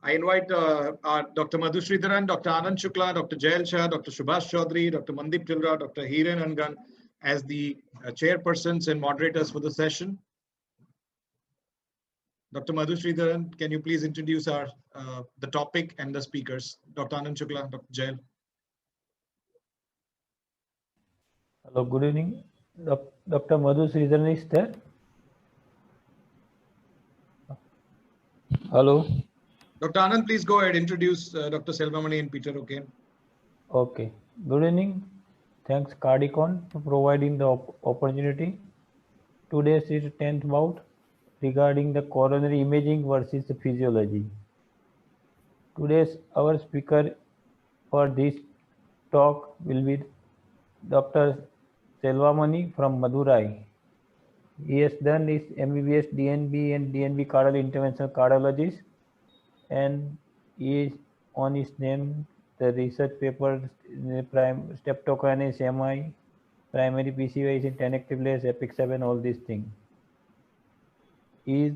I invite Dr. Madhu Sridharan, Dr. Anand Shukla, Dr. Jayal Shah, Dr. Subhash Chaudhary, Dr. Mandip Tilra, Dr. Hiren Angan as the chairpersons and moderators for the session. Dr. Madhu Sridharan, can you please introduce the topic and the speakers? Dr. Anand Shukla, Dr. Jayal. Hello, good evening. Dr. Madhu Sridharan is there? Hello. Dr. Anand, please go ahead. Introduce Dr. Selvamani and Peter O'Kane. Okay. Good evening. Thanks CARDIOCON for providing the opportunity. Today's is 10th bout regarding the coronary imaging versus the physiology. Today's our speaker for this talk will be Dr. Selvamani from Madurai. He has done his MBBS DNB and DNB cardiac interventional cardiologist, and he is on his name the research paper streptokinase MI, primary PCI in tenecteplase, EPIC 7, all these things. He is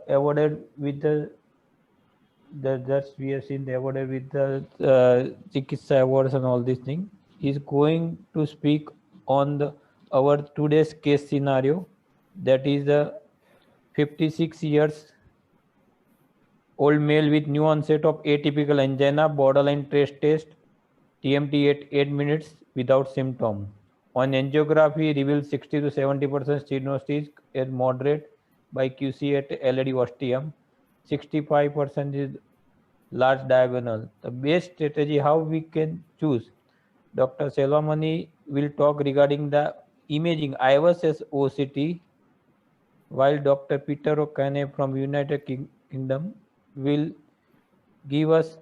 awarded with just we have seen the awarded with the Chikitsa awards and all these things. He is going to speak on our today's case scenario, that is the 56 years old male with new onset of atypical angina, borderline trace test, TMT at 8 minutes without symptom. On angiography, reveals 60 to 70% stenosis is moderate by QC at LED ostium. 65% is large diagonal. The best strategy how we can choose. Dr. Selvamani will talk regarding the imaging IVUS as OCT, while Dr. Peter O'Kane from United Kingdom will give us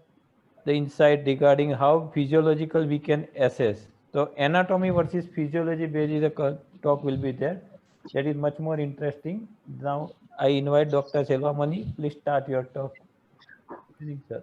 the insight regarding how physiological we can assess. So anatomy versus physiology based the talk will be there. That is much more interesting. Now I invite Dr. Selvamani. Please start your talk. Good evening, sir.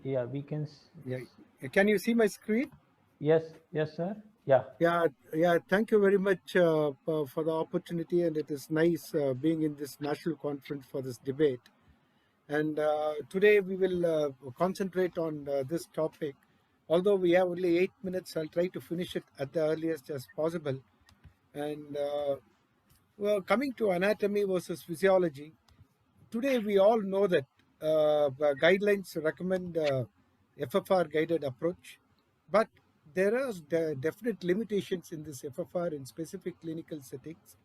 Yeah. We can. Yeah. Can you see my screen? Yes, sir. Yeah. Thank you very much for the opportunity, and it is nice being in this national conference for this debate. And today we will concentrate on this topic. Although we have only 8 minutes, I'll try to finish it at the earliest as possible. And well, coming to anatomy versus physiology, today we all know that guidelines recommend FFR guided approach, but there are definite limitations in this FFR in specific clinical settings.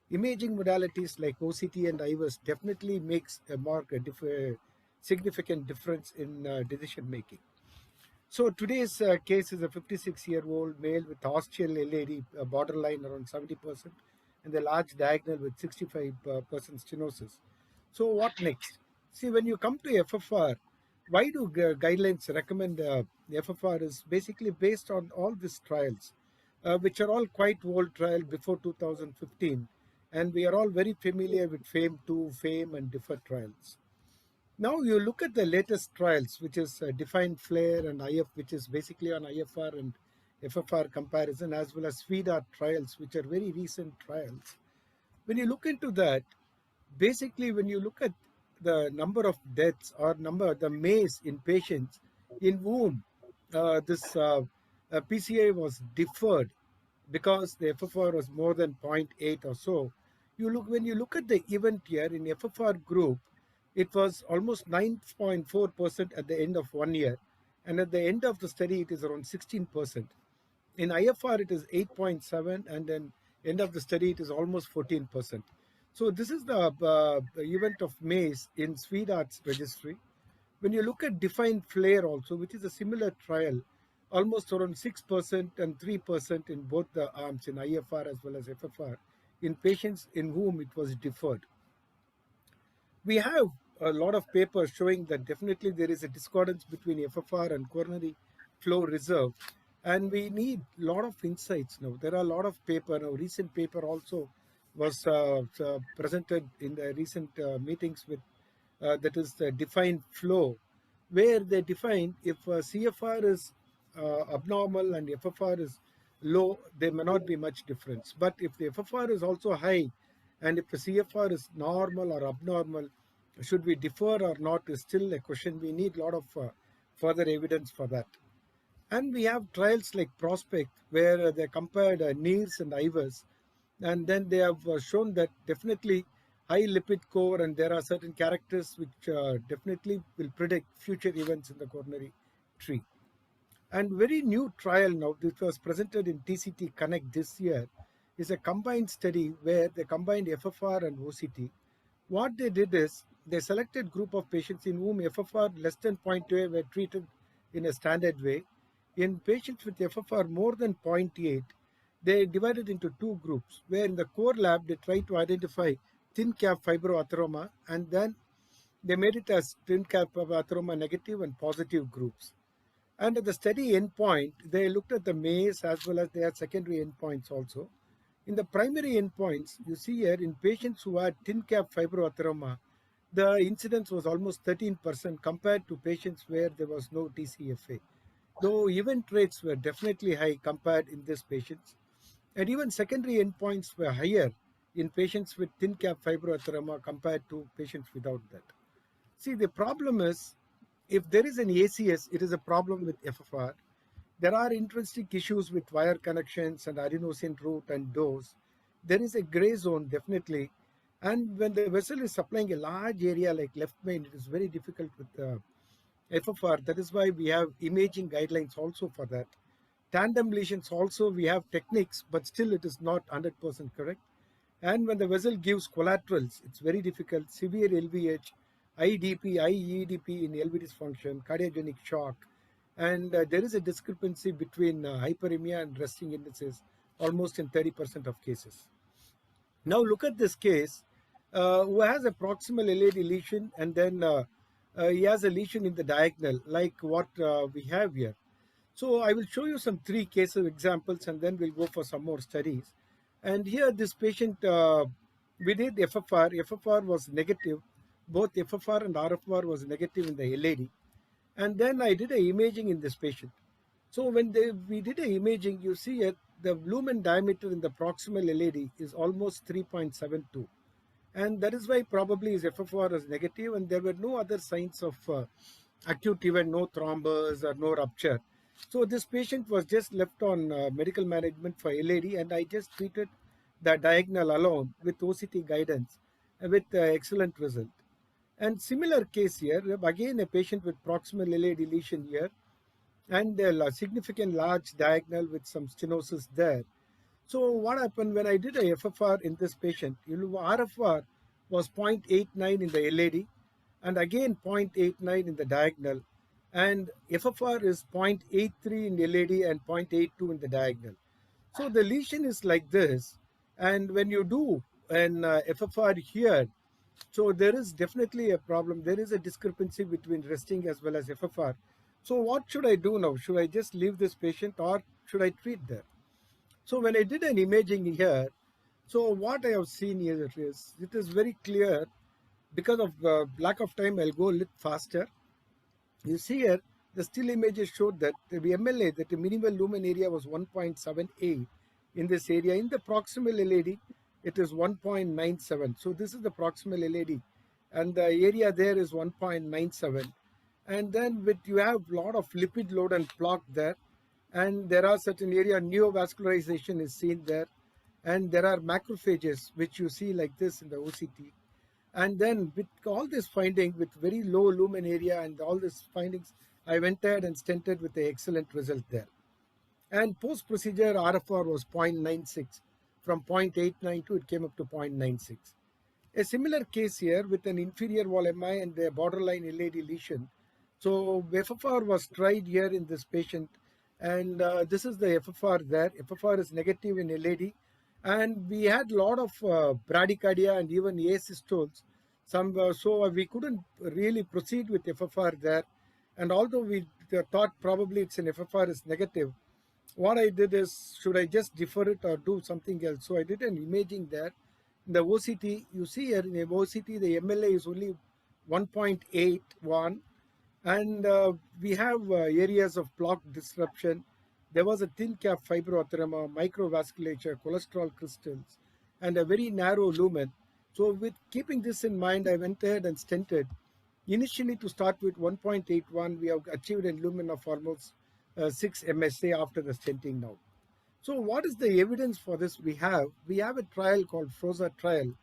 Imaging modalities like OCT and IVUS definitely makes a significant difference in decision making. So today's case is a 56-year-old male with ostial LAD borderline around 70% and a large diagonal with 65% stenosis. So what next? See, when you come to FFR, why do guidelines recommend FFR is basically based on all these trials, which are all quite old trial before 2015. And we are all very familiar with FAME2, FAME and DEFER trials. Now you look at the latest trials, which is defined flare and IF, which is basically on IFR and FFR comparison, as well as FIDA trials, which are very recent trials. When you look into that, basically when you look at the number of deaths or the MACE in patients in whom this PCI was deferred because the FFR was more than 0.8 or so, when you look at the event here in FFR group, it was almost 9.4% at the end of 1 year, and at the end of the study it is around 16%. In IFR it is 8.7, and then end of the study it is almost 14%. So this is the event of MACE in SWEDART's registry. When you look at defined flare also, which is a similar trial, almost around 6% and 3% in both the arms, in IFR as well as FFR, in patients in whom it was deferred. We have a lot of papers showing that definitely there is a discordance between FFR and coronary flow reserve. And we need a lot of insights now. There are a lot of paper now. Recent paper also was presented in the recent meetings with that is the defined flow, where they define if CFR is abnormal and FFR is low, there may not be much difference. But if the FFR is also high, and if the CFR is normal or abnormal, should we defer or not is still a question. We need a lot of further evidence for that. And we have trials like Prospect, where they compared NIRS and IVUS, and then they have shown that definitely high lipid core, and there are certain characters which definitely will predict future events in the coronary tree. And very new trial now, this was presented in TCT Connect this year, is a combined study where they combined FFR and OCT. What they did is they selected group of patients in whom FFR less than 0.2 were treated in a standard way. In patients with FFR more than 0.8, they divided into two groups, where in the core lab they tried to identify thin cap fibroatheroma, and then they made it as thin cap fibroatheroma negative and positive groups. And at the study endpoint, they looked at the MACE as well as their secondary endpoints also. In the primary endpoints, you see here in patients who had thin cap fibroatheroma, the incidence was almost 13% compared to patients where there was no TCFA. Though event rates were definitely high compared in these patients. And even secondary endpoints were higher in patients with thin cap fibroatheroma compared to patients without that. See, the problem is, if there is an ACS, it is a problem with FFR. There are intrinsic issues with wire connections and adenosine route and dose. There is a gray zone, definitely. And when the vessel is supplying a large area like left main, it is very difficult with FFR. That is why we have imaging guidelines also for that. Tandem lesions also, we have techniques, but still it is not 100% correct. And when the vessel gives collaterals, it's very difficult. Severe LVH, IDP, IEDP in LV dysfunction, cardiogenic shock. And there is a discrepancy between hyperemia and resting indices, almost in 30% of cases. Now look at this case, who has a proximal LAD lesion, and then he has a lesion in the diagonal, like what we have here. So I will show you some 3 case of examples, and then we'll go for some more studies. And here this patient, we did FFR. FFR was negative. Both FFR and RFR was negative in the LAD. And then I did an imaging in this patient. So when we did an imaging, you see it, the lumen diameter in the proximal LAD is almost 3.72. And that is why probably his FFR is negative, and there were no other signs of acute event, no thrombus or no rupture. So this patient was just left on medical management for LAD, and I just treated the diagonal alone with OCT guidance with excellent result. And similar case here, again a patient with proximal LAD lesion here, and a significant large diagonal with some stenosis there. So what happened when I did a FFR in this patient, RFR was 0.89 in the LAD, and again 0.89 in the diagonal, and FFR is 0.83 in LAD and 0.82 in the diagonal. So the lesion is like this, and when you do an FFR here, so there is definitely a problem. There is a discrepancy between resting as well as FFR. So what should I do now? Should I just leave this patient, or should I treat there? So when I did an imaging here, so what I have seen here is, it is very clear. Because of lack of time, I'll go a little faster. You see here, the still images showed that the MLA, that the minimal lumen area was 1.78 in this area. In the proximal LAD, it is 1.97. So this is the proximal LAD, and the area there is 1.97. And then you have a lot of lipid load and plaque there, and there are certain area neovascularization is seen there, and there are macrophages which you see like this in the OCT. And then with all this finding, with very low lumen area and all these findings, I went ahead and stented with an excellent result there. And post-procedure RFR was 0.96. From 0.89 to it came up to 0.96. A similar case here with an inferior wall MI and a borderline LAD lesion. So FFR was tried here in this patient, and this is the FFR there. FFR is negative in LAD. And we had a lot of bradycardia and even asystoles. So we couldn't really proceed with FFR there. And although we thought probably it's an FFR is negative, what I did is, should I just defer it or do something else? So I did an imaging there. In the OCT, you see here in the OCT, the MLA is only 1.81, and we have areas of plaque disruption. There was a thin cap fibroatherectomy, microvasculature, cholesterol crystals, and a very narrow lumen. So with keeping this in mind, I went ahead and stented. Initially, to start with 1.81, we have achieved a lumen of almost 6 MSA after the stenting now. So what is the evidence for this? We have a trial called fforthe trial,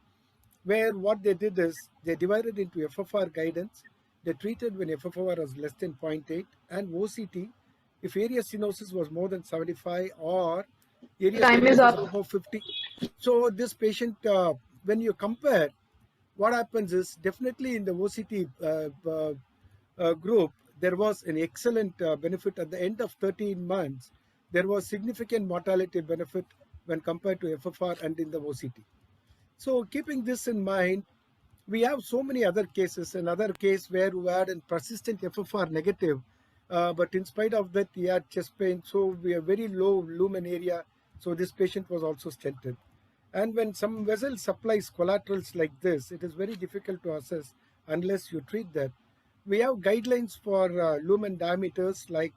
where what they did is they divided into FFR guidance. They treated when FFR was less than 0.8, and OCT if area stenosis was more than 75 or area Time stenosis is was up. above 50. So this patient, when you compare, what happens is definitely in the OCT group, there was an excellent benefit at the end of 13 months. There was significant mortality benefit when compared to FFR and in the OCT. So keeping this in mind, we have so many other cases. Another case where we had a persistent FFR negative, but in spite of that, he had chest pain. So we have very low lumen area. So this patient was also stented. And when some vessel supplies collaterals like this, it is very difficult to assess unless you treat that. We have guidelines for lumen diameters, like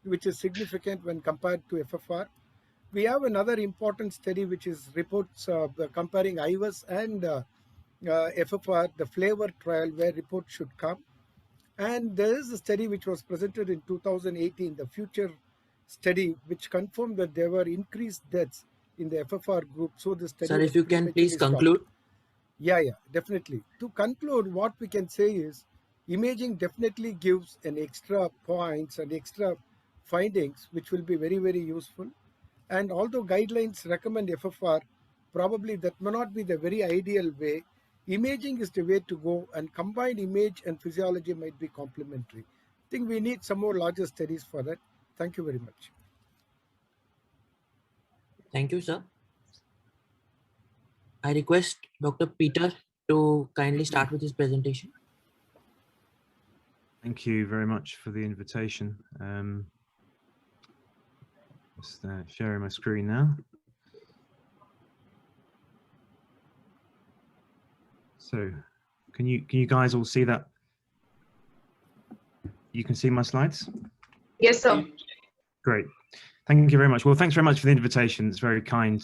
which is significant when compared to FFR. We have another important study which is reports comparing IVUS and FFR, the flavor trial, where reports should come. And there is a study which was presented in 2018, the future study, which confirmed that there were increased deaths in the FFR group. So the study, Sir, if you can please conclude. Yeah, definitely. To conclude, what we can say is imaging definitely gives an extra points and extra findings, which will be very, very useful. And although guidelines recommend FFR, probably that may not be the very ideal way. Imaging is the way to go, and combined image and physiology might be complementary. I think we need some more larger studies for that. Thank you very much. Thank you, sir. I request Dr. Peter to kindly start with his presentation. Thank you very much for the invitation. Just sharing my screen now. So, can you guys all see that? You can see my slides? Yes, sir. Great. Thank you very much. Well, thanks very much for the invitation. It's very kind.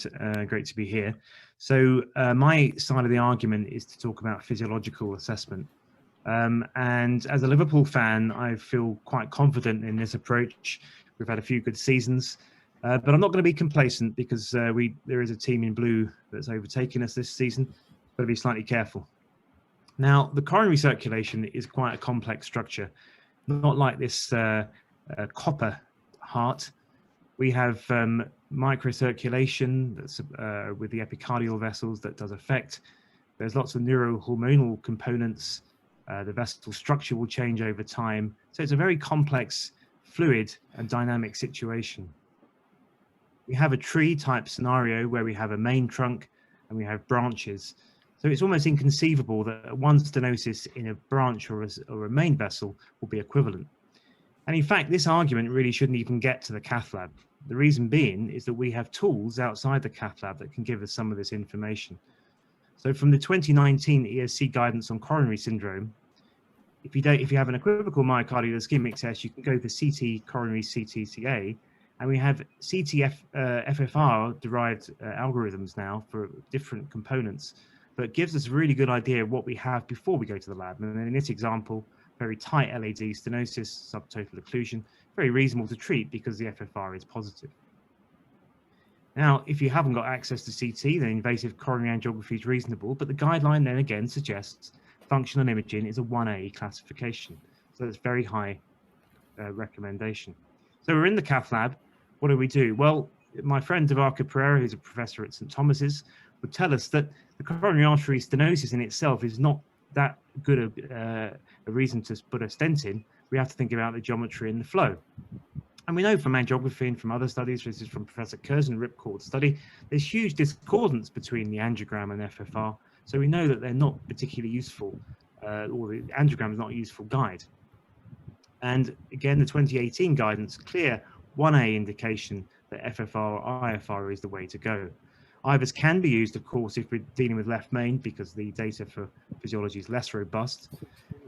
Great to be here. So my side of the argument is to talk about physiological assessment. And as a Liverpool fan, I feel quite confident in this approach. We've had a few good seasons, but I'm not going to be complacent because there is a team in blue that's overtaken us this season. Got to be slightly careful. Now, the coronary circulation is quite a complex structure, not like this copper heart. We have microcirculation that's with the epicardial vessels that does affect. There's lots of neurohormonal components. The vessel structure will change over time. So it's a very complex, fluid and dynamic situation. We have a tree type scenario where we have a main trunk and we have branches. So it's almost inconceivable that one stenosis in a branch or a main vessel will be equivalent. And in fact, this argument really shouldn't even get to the cath lab. The reason being is that we have tools outside the cath lab that can give us some of this information. So from the 2019 ESC guidance on coronary syndrome, if you have an equivocal myocardial ischemic test, you can go for CT coronary CTCA, and we have FFR derived algorithms now for different components that gives us a really good idea of what we have before we go to the lab. And in this example, very tight LAD stenosis, subtotal occlusion, very reasonable to treat because the FFR is positive. Now, if you haven't got access to CT, then invasive coronary angiography is reasonable, but the guideline then again suggests functional imaging is a 1A classification. So that's very high recommendation. So we're in the cath lab. What do we do? Well, my friend Devaka Pereira, who's a professor at St. Thomas's, would tell us that the coronary artery stenosis in itself is not that good a reason to put a stent in. We have to think about the geometry and the flow. And we know from angiography and from other studies, this is from Professor Curzon Ripcord's study, there's huge discordance between the angiogram and FFR. So we know that they're not particularly useful, or the angiogram is not a useful guide. And again, the 2018 guidance, clear 1A indication that FFR or IFR is the way to go. IVUS can be used, of course, if we're dealing with left main, because the data for physiology is less robust.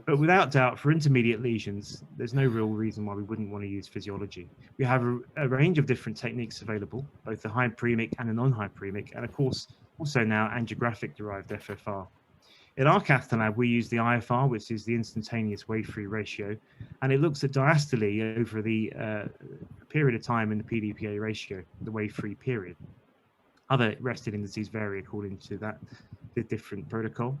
But without doubt, for intermediate lesions, there's no real reason why we wouldn't want to use physiology. We have a range of different techniques available, both the hyperemic and the non-hyperemic, and of course, also now angiographic-derived FFR. In our cath lab, we use the IFR, which is the instantaneous wave-free ratio, and it looks at diastole over the period of time in the PDPA ratio, the wave-free period. Other rested indices vary according to the different protocol.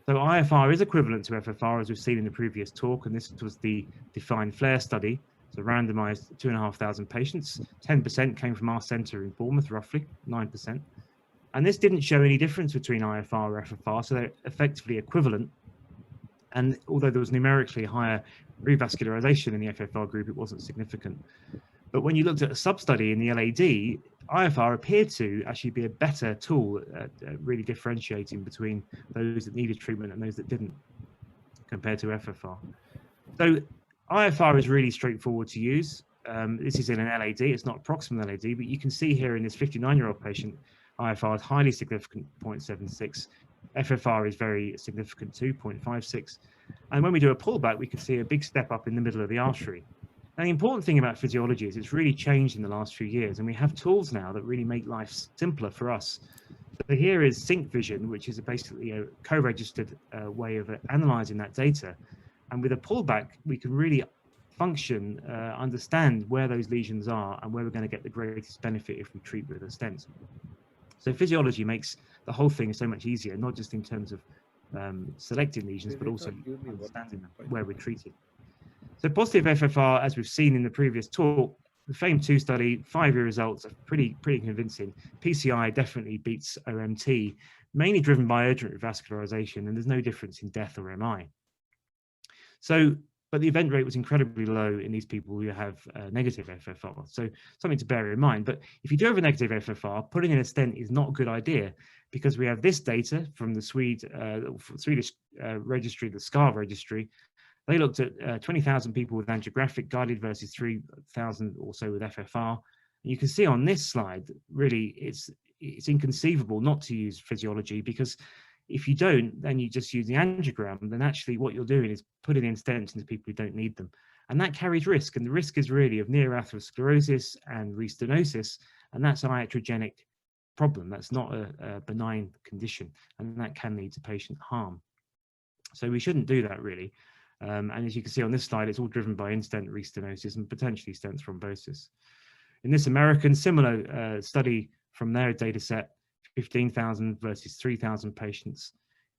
So IFR is equivalent to FFR, as we've seen in the previous talk, and this was the defined FLARE study. So randomized 2,500 patients, 10% came from our center in Bournemouth, roughly 9%. And this didn't show any difference between IFR or FFR, so they're effectively equivalent. And although there was numerically higher revascularization in the FFR group, it wasn't significant. But when you looked at a sub-study in the LAD, IFR appeared to actually be a better tool at really differentiating between those that needed treatment and those that didn't, compared to FFR. So IFR is really straightforward to use. This is in an LAD, it's not a proximal LAD, but you can see here in this 59-year-old patient, IFR is highly significant, 0.76. FFR is very significant too, 0.56. And when we do a pullback, we can see a big step up in the middle of the artery. Now, the important thing about physiology is it's really changed in the last few years, and we have tools now that really make life simpler for us. So here is Sync Vision, which is basically a co-registered way of analyzing that data. And with a pullback, we can really function, understand where those lesions are and where we're going to get the greatest benefit if we treat with a stent. So physiology makes the whole thing so much easier, not just in terms of selecting lesions, but also understanding them, where we're treated. So positive FFR, as we've seen in the previous talk, the FAME2 study, 5-year results are pretty convincing. PCI definitely beats OMT, mainly driven by urgent revascularization, and there's no difference in death or MI. So, but the event rate was incredibly low in these people who have negative FFR. So something to bear in mind. But if you do have a negative FFR, putting in a stent is not a good idea, because we have this data from the Swedish registry, the SCAR registry. They looked at 20,000 people with angiographic guided versus 3,000 or so with FFR. And you can see on this slide, really, it's inconceivable not to use physiology, because if you don't, then you just use the angiogram, then actually what you're doing is putting in stents into people who don't need them. And that carries risk. And the risk is really of near atherosclerosis and restenosis. And that's an iatrogenic problem. That's not a benign condition. And that can lead to patient harm. So we shouldn't do that, really. And as you can see on this slide, it's all driven by in-stent restenosis and potentially stent thrombosis. In this American similar study from their data set, 15,000 versus 3,000 patients,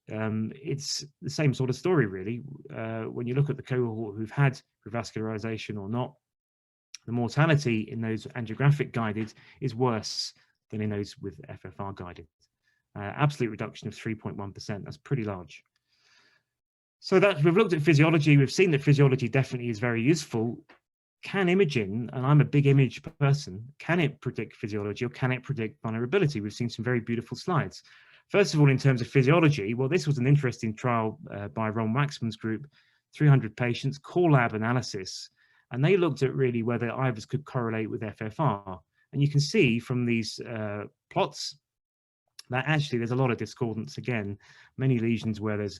it's the same sort of story, really. When you look at the cohort who've had revascularization or not, the mortality in those angiographic guided is worse than in those with FFR guided. Absolute reduction of 3.1%, that's pretty large. So that we've looked at physiology, we've seen that physiology definitely is very useful. Can imaging, and I'm a big image person, can it predict physiology or can it predict vulnerability? We've seen some very beautiful slides. First of all, in terms of physiology, well, this was an interesting trial by Ron Waxman's group, 300 patients, core lab analysis, and they looked at really whether IVUS could correlate with FFR. And you can see from these plots that actually there's a lot of discordance again, many lesions where there's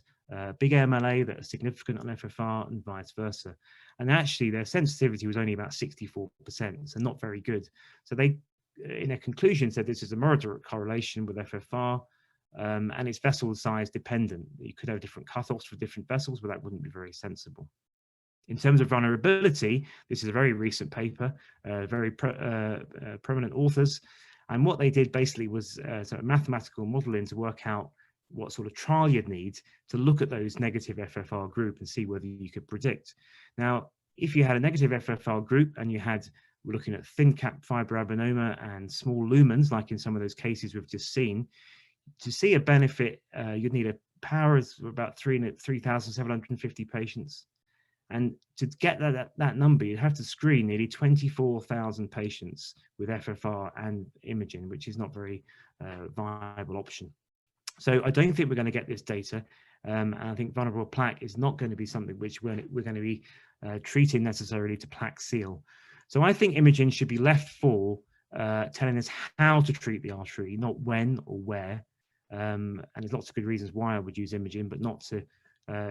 big MLA that are significant on FFR and vice versa. And actually their sensitivity was only about 64%, so not very good. So they, in their conclusion, said this is a moderate correlation with FFR, and it's vessel size dependent. You could have different cutoffs for different vessels, but that wouldn't be very sensible. In terms of vulnerability, this is a very recent paper, very prominent authors. And what they did basically was sort of mathematical modeling to work out what sort of trial you'd need to look at those negative FFR group and see whether you could predict. Now, if you had a negative FFR group and you had, we're looking at thin cap fibroadenoma and small lumens, like in some of those cases we've just seen, to see a benefit, you'd need a power of about 3,750 patients. And to get that number, you'd have to screen nearly 24,000 patients with FFR and imaging, which is not very viable option. So I don't think we're going to get this data. And I think vulnerable plaque is not going to be something which we're going to be treating necessarily to plaque seal. So I think imaging should be left for telling us how to treat the artery, not when or where. And there's lots of good reasons why I would use imaging, but not to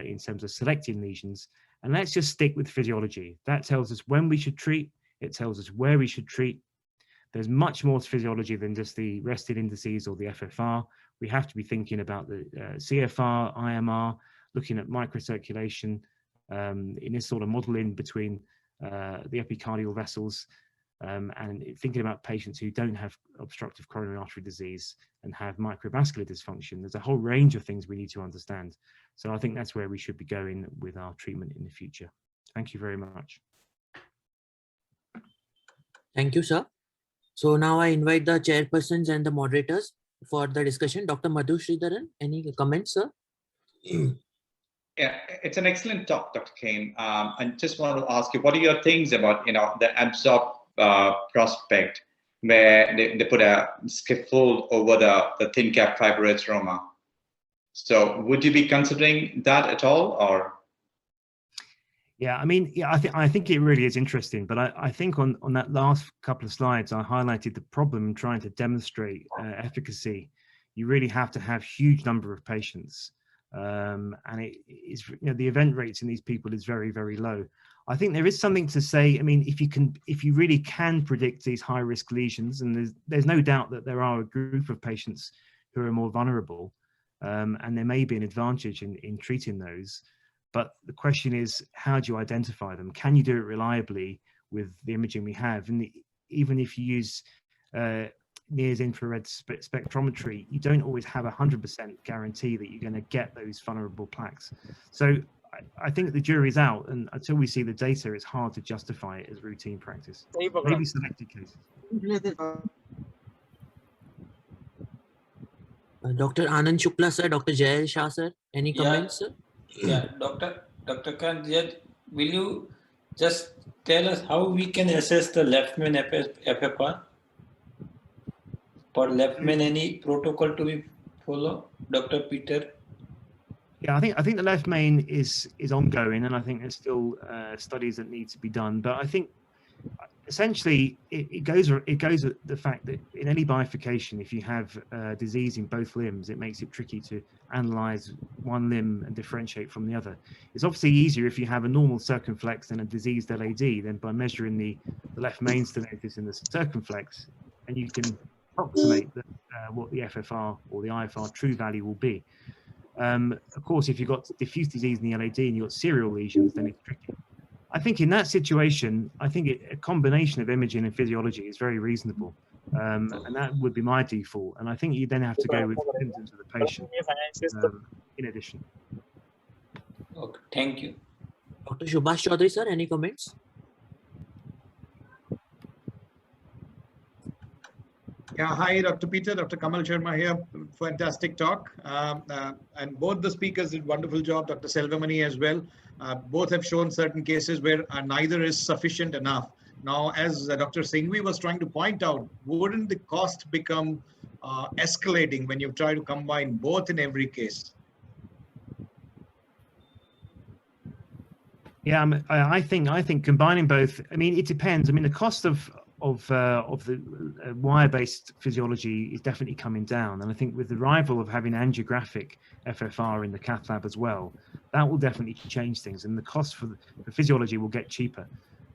in terms of selecting lesions. And let's just stick with physiology. That tells us when we should treat. It tells us where we should treat. There's much more to physiology than just the resting indices or the FFR. We have to be thinking about the CFR, IMR, looking at microcirculation in this sort of modeling between the epicardial vessels, and thinking about patients who don't have obstructive coronary artery disease and have microvascular dysfunction. There's a whole range of things we need to understand. So I think that's where we should be going with our treatment in the future. Thank you very much. Thank you, sir. So now I invite the chairpersons and the moderators for the discussion. Dr. Madhu Sridharan, any comments, sir? Yeah, it's an excellent talk, Dr. Kane. I just want to ask you, what are your things about, the absorb prospect, where they put a scaffold over the thin cap fibroateroma? So would you be considering that at all, or? Yeah, I mean, yeah, I think it really is interesting, but I think on that last couple of slides, I highlighted the problem in trying to demonstrate efficacy. You really have to have huge number of patients, and it is, the event rates in these people is very, very low. I think there is something to say. I mean, if you really can predict these high risk lesions, and there's no doubt that there are a group of patients who are more vulnerable, and there may be an advantage in treating those. But the question is, how do you identify them? Can you do it reliably with the imaging we have? And even if you use near infrared spectrometry, you don't always have 100% guarantee that you're going to get those vulnerable plaques. So I think the jury's out, and until we see the data, it's hard to justify it as routine practice. Maybe selected cases. Dr. Anand Shukla, sir, Dr. Jayal Shah, sir, any comments, sir? Yeah, Dr. Khan, will you just tell us how we can assess the left main FFR? For left main, any protocol to be followed, Dr. Peter? Yeah, I think the left main is ongoing, and I think there's still studies that need to be done. But I think essentially it goes at the fact that in any bifurcation, if you have disease in both limbs, it makes it tricky to analyze one limb and differentiate from the other. It's obviously easier if you have a normal circumflex and a diseased LAD, then by measuring the left main stenosis in the circumflex, and you can approximate what the FFR or the IFR true value will be. Of course, if you've got diffuse disease in the LAD and you've got serial lesions, then it's tricky. I think in that situation, I think a combination of imaging and physiology is very reasonable, and that would be my default. And I think you then have to go with the symptoms of the patient in addition. Okay, thank you. Dr. Subhash Chaudhary, sir, any comments? Yeah, hi, Dr. Peter, Dr. Kamal Sharma here. Fantastic talk. And both the speakers did a wonderful job, Dr. Selvamani as well. Both have shown certain cases where neither is sufficient enough. Now, as Dr. Singhvi was trying to point out, wouldn't the cost become escalating when you try to combine both in every case? Yeah, I think combining both. I mean, it depends. I mean, the cost of the wire-based physiology is definitely coming down, and I think with the arrival of having angiographic FFR in the cath lab as well, that will definitely change things, and the cost for the physiology will get cheaper.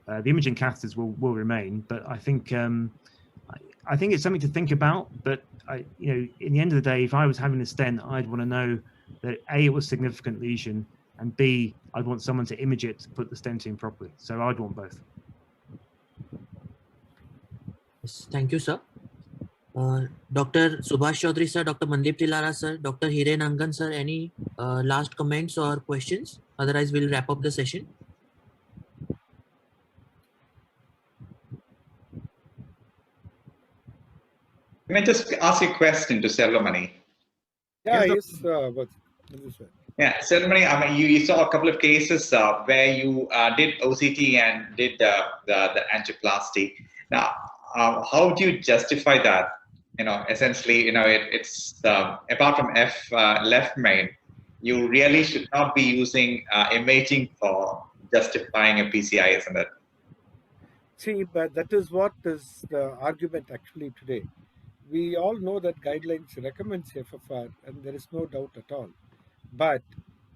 The imaging catheters will remain, but I think it's something to think about. But in the end of the day, if I was having a stent, I'd want to know that A, it was a significant lesion, and B, I'd want someone to image it to put the stent in properly. So I'd want both. Yes, thank you, sir. Dr. Subhash Chaudhary, sir, Dr. Mandip Tilara, sir, Dr. Hiren Angan, sir, any last comments or questions? Otherwise, we'll wrap up the session. Can I just ask a question to Selvamani? Yeah, yes, but yeah, Selvamani, I mean, you saw a couple of cases where you did OCT and did the angioplasty. Now, how do you justify that? Essentially, it's apart from left main, you really should not be using imaging for justifying a PCI, isn't it? See, but that is what is the argument actually today. We all know that guidelines recommends FFR, and there is no doubt at all. But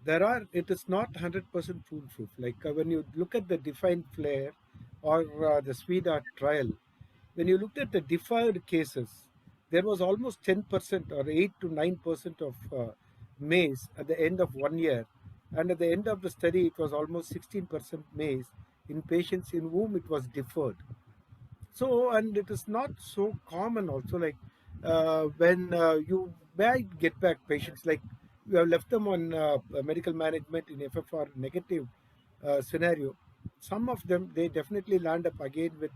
it is not 100% foolproof. Like when you look at the defined flare or the SWEDA trial, when you looked at the deferred cases, there was almost 10% or 8 to 9% of MACE at the end of 1 year. And at the end of the study, it was almost 16% MACE in patients in whom it was deferred. So, and it is not so common also, like when you might get back patients, like you have left them on medical management in FFR negative scenario. Some of them, they definitely land up again with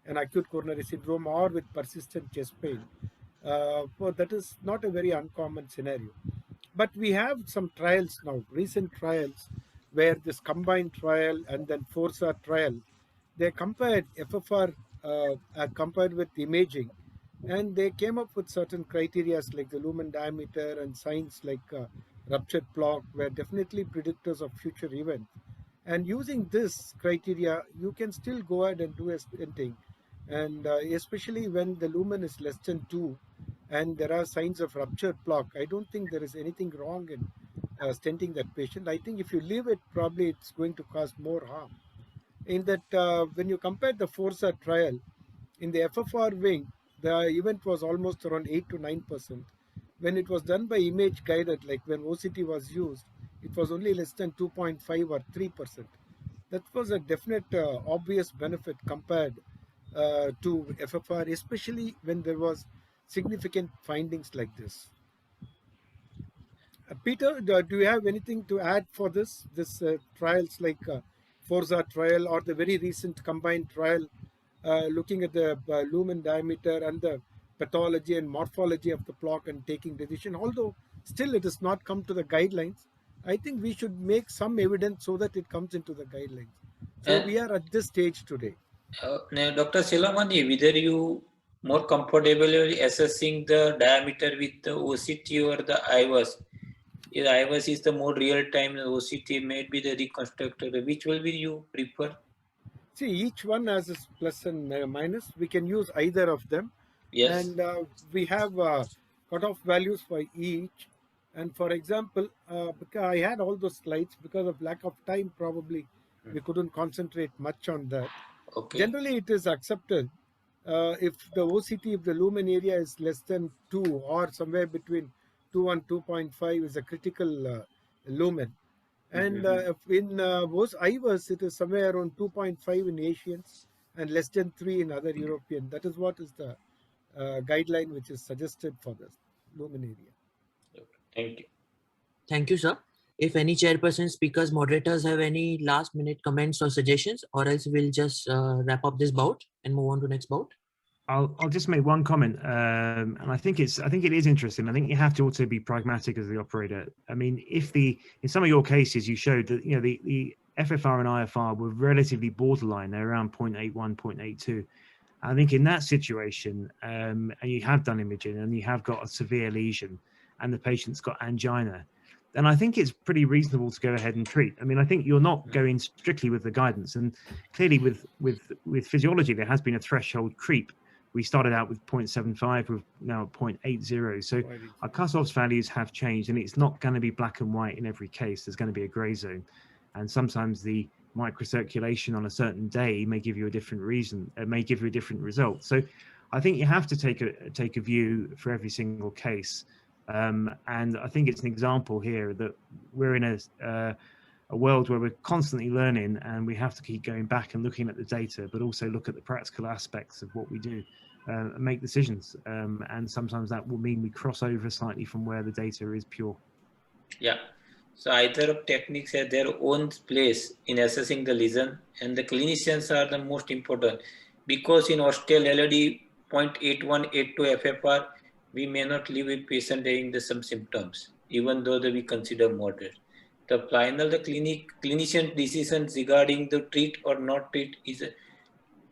an acute coronary syndrome or with persistent chest pain. But that is not a very uncommon scenario. But we have some trials now, recent trials, where this combined trial and then fforthe trial, they compared FFR compared with imaging, and they came up with certain criteria like the lumen diameter and signs like ruptured plaque were definitely predictors of future events. And using this criteria, you can still go ahead and do a stenting, and especially when the lumen is less than 2 and there are signs of ruptured plaque, I don't think there is anything wrong in stenting that patient. I think if you leave it, probably it's going to cause more harm. In that, when you compare the fforthe trial, in the FFR wing, the event was almost around 8 to 9%. When it was done by image guided, like when OCT was used, it was only less than 2.5 or 3%. That was a definite obvious benefit compared to FFR, especially when there was significant findings like this. Peter, do you have anything to add for this trials like fforthe trial or the very recent combined trial looking at the lumen diameter and the pathology and morphology of the plaque and taking decision? Although still it has not come to the guidelines, I think we should make some evidence so that it comes into the guidelines. So we are at this stage today. Now, Dr. Selvamani, whether you more comfortable assessing the diameter with the OCT or the IVUS? If IVUS is the more real time, OCT may be the reconstructed. Which will be you prefer? See, each one has its plus and minus. We can use either of them. Yes. And we have cutoff values for each. And for example, because I had all those slides, because of lack of time, probably we couldn't concentrate much on that. Okay. Generally, it is accepted if the OCT, if the lumen area is less than 2 or somewhere between 2 and 2.5 is a critical lumen. And in most IVUS, it is somewhere around 2.5 in Asians and less than 3 in other European. That is what is the guideline which is suggested for the lumen area. Thank you. Thank you, sir. If any chairperson, speakers, moderators have any last minute comments or suggestions, or else we'll just wrap up this bout and move on to next bout. I'll just make one comment, and I think it is interesting. I think you have to also be pragmatic as the operator. I mean, in some of your cases you showed that the FFR and IFR were relatively borderline. They're around 0.81, 0.82. I think in that situation, and you have done imaging and you have got a severe lesion, and the patient's got angina, then I think it's pretty reasonable to go ahead and treat. I mean, I think you're not going strictly with the guidance, and clearly with physiology there has been a threshold creep. We started out with 0.75, we're now at 0.80. So our cutoff values have changed, and it's not going to be black and white in every case. There's going to be a gray zone. And sometimes the microcirculation on a certain day may give you a different reason, it may give you a different result. So I think you have to take a view for every single case. And I think it's an example here that we're in a world where we're constantly learning, and we have to keep going back and looking at the data, but also look at the practical aspects of what we do and make decisions. And sometimes that will mean we cross over slightly from where the data is pure. Yeah. So either of techniques have their own place in assessing the lesion, and the clinicians are the most important, because in ostial LAD 0.81, 82 FFR, we may not leave a patient having some symptoms, even though we consider moderate. The final, the clinician decisions regarding the treat or not treat is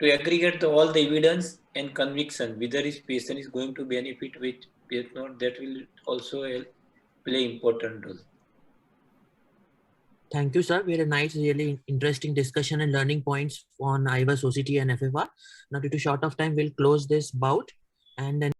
to aggregate all the evidence and conviction, whether his patient is going to benefit with not, that will also play important role. Thank you, sir. We had a nice, really interesting discussion and learning points on IVUS, OCT, and FFR. Now, due to short of time, we'll close this bout and then